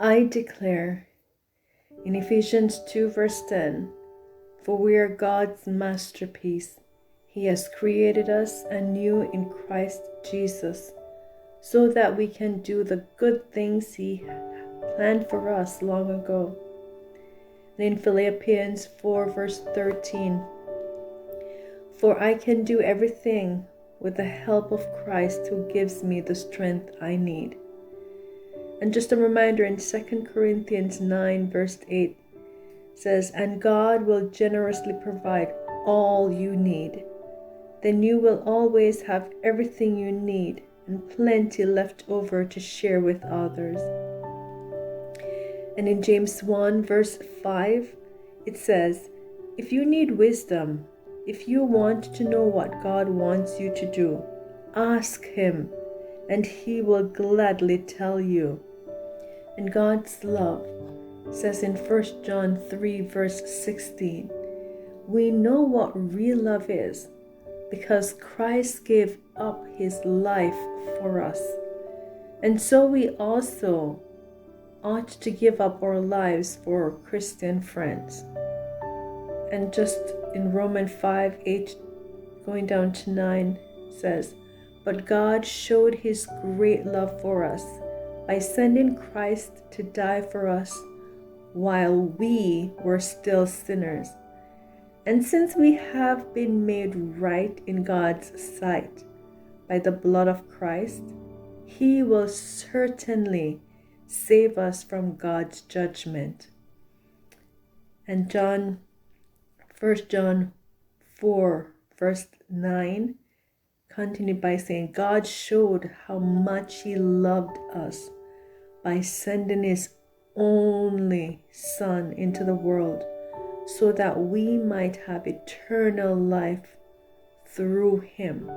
I declare in Ephesians 2 verse 10, for we are God's masterpiece. He has created us anew in Christ Jesus, so that we can do the good things He planned for us long ago. And in Philippians 4 verse 13, for I can do everything with the help of Christ who gives me the strength I need. And just a reminder in 2 Corinthians 9 verse 8 says, and God will generously provide all you need. Then you will always have everything you need and plenty left over to share with others. And in James 1 verse 5, it says, if you need wisdom, if you want to know what God wants you to do, ask Him, and He will gladly tell you. And God's love says in 1 John 3 verse 16, we know what real love is because Christ gave up His life for us. And so we also ought to give up our lives for our Christian friends. And just in Romans 5 8 going down to 9 says, but God showed His great love for us by sending Christ to die for us while we were still sinners. And since we have been made right in God's sight by the blood of Christ, He will certainly save us from God's judgment. And 1 John 4 verse 9 continued by saying, God showed how much He loved us by sending His only Son into the world so that we might have eternal life through Him.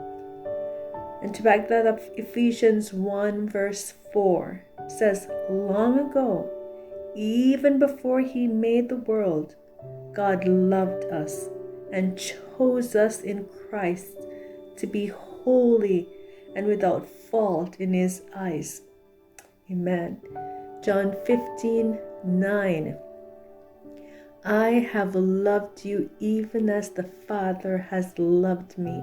And to back that up, Ephesians 1 verse 4 says, long ago, even before He made the world, God loved us and chose us in Christ to be holy and without fault in His eyes. Amen. John 15:9. I have loved you even as the Father has loved me.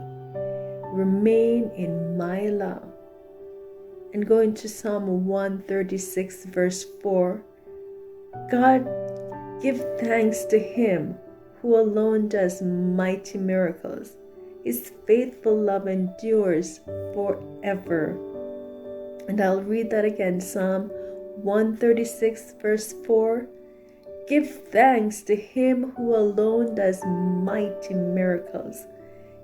Remain in my love. And going to Psalm 136 verse 4. God, give thanks to Him who alone does mighty miracles. His faithful love endures forever. And I'll read that again. Psalm 136 verse 4. Give thanks to Him who alone does mighty miracles.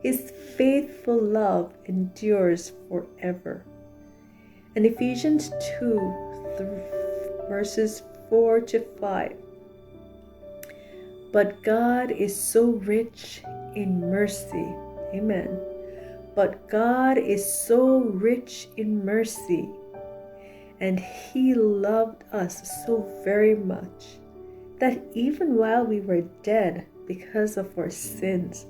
His faithful love endures forever. And Ephesians 2, verses 4 to 5. But God is so rich in mercy. Amen. But God is so rich in mercy, and He loved us so very much that even while we were dead because of our sins,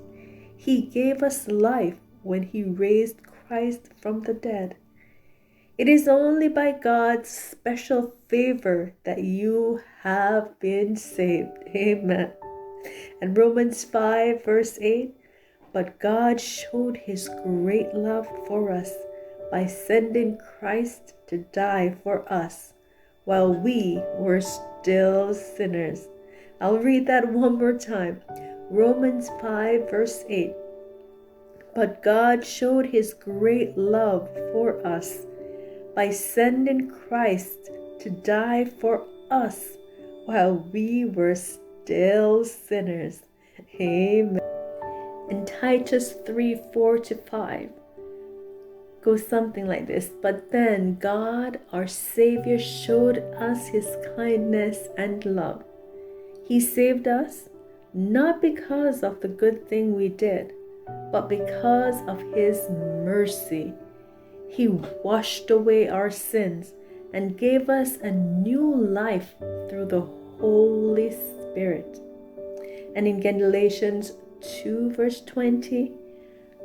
He gave us life when He raised Christ from the dead. It is only by God's special favor that you have been saved. Amen. And Romans 5, verse 8, but God showed His great love for us by sending Christ to die for us while we were still sinners. I'll read that one more time. Romans 5, verse 8. But God showed His great love for us by sending Christ to die for us while we were still sinners. Amen. And Titus 3, 4 to 5 goes something like this. But then God, our Savior, showed us His kindness and love. He saved us not because of the good thing we did, but because of His mercy. He washed away our sins and gave us a new life through the Holy Spirit. And in Galatians 2, verse 20,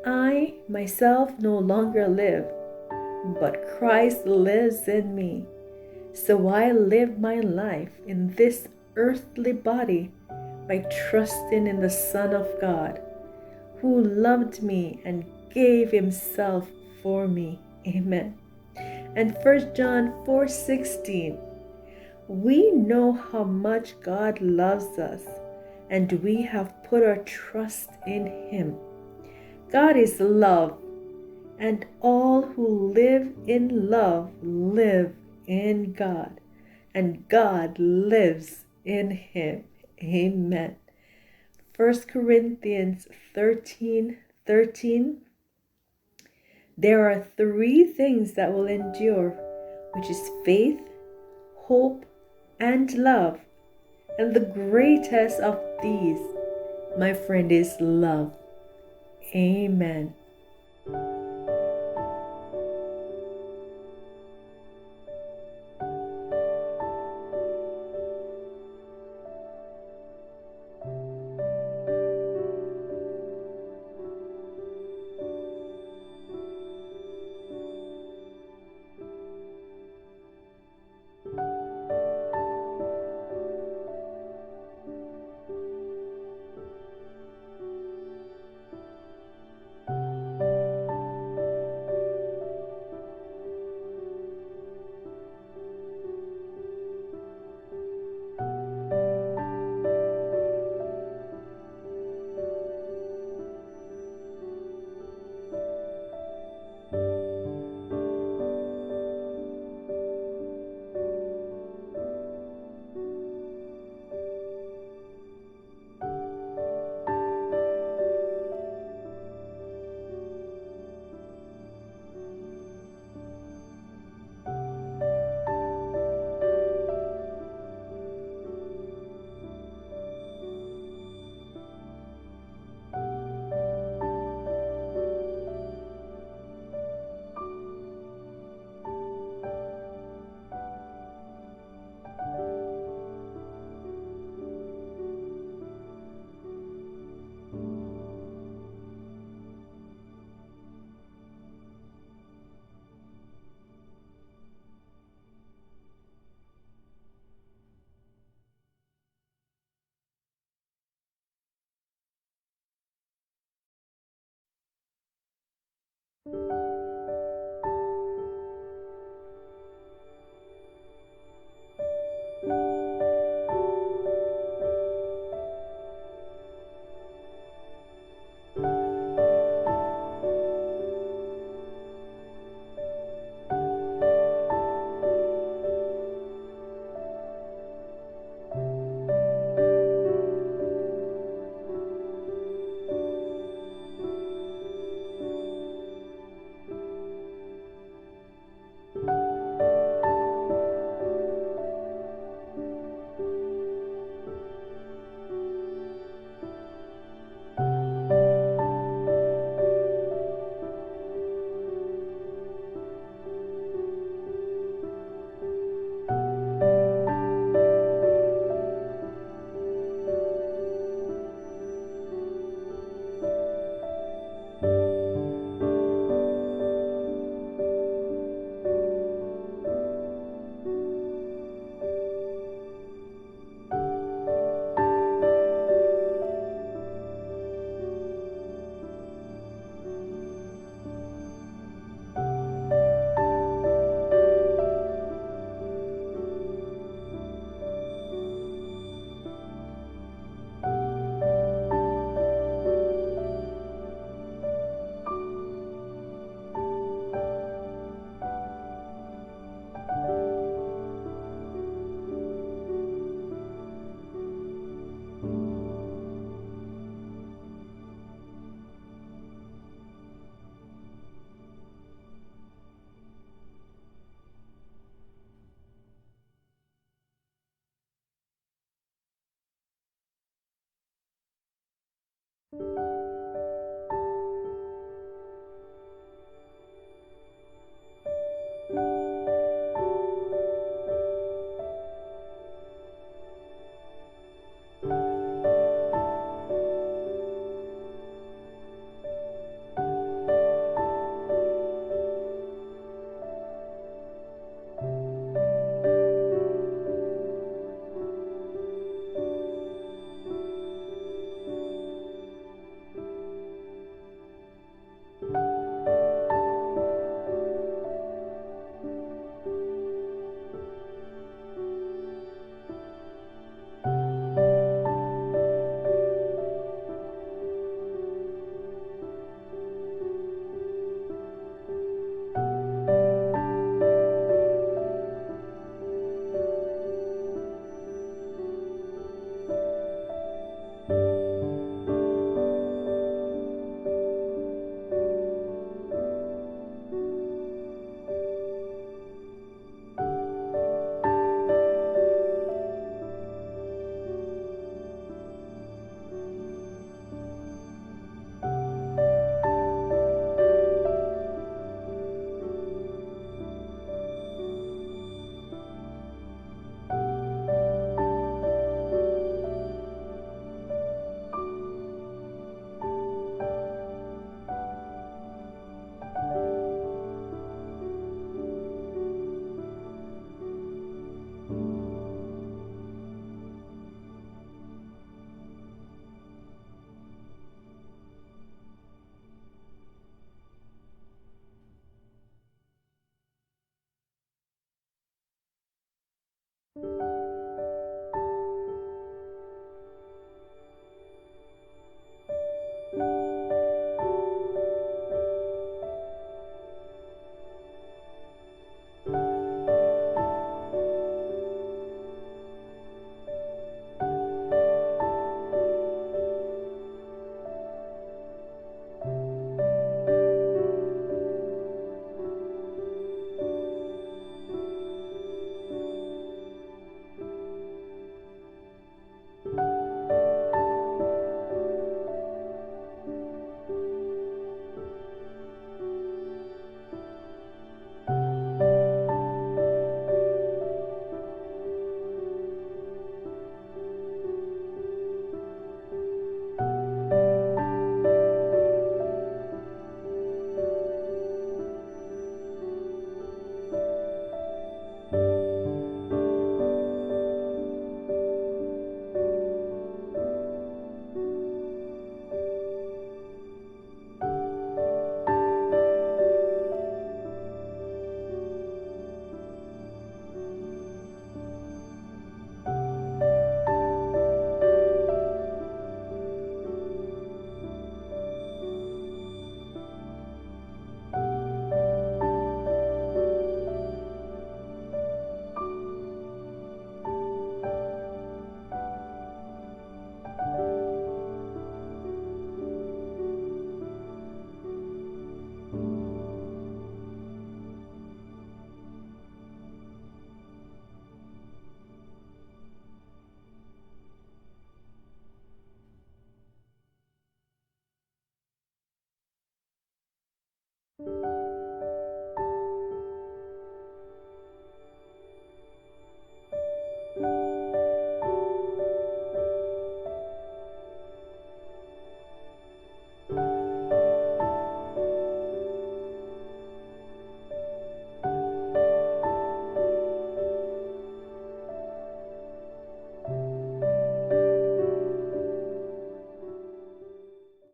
I myself no longer live, but Christ lives in me. So I live my life in this earthly body by trusting in the Son of God, who loved me and gave Himself for me. Amen. And 1 John 4:16, we know how much God loves us, and we have put our trust in Him. God is love, and all who live in love live in God, and God lives in Him. Amen. 1 Corinthians 13:13. There are three things that will endure, which is faith, hope, and love. And the greatest of these, my friend, is love. Amen.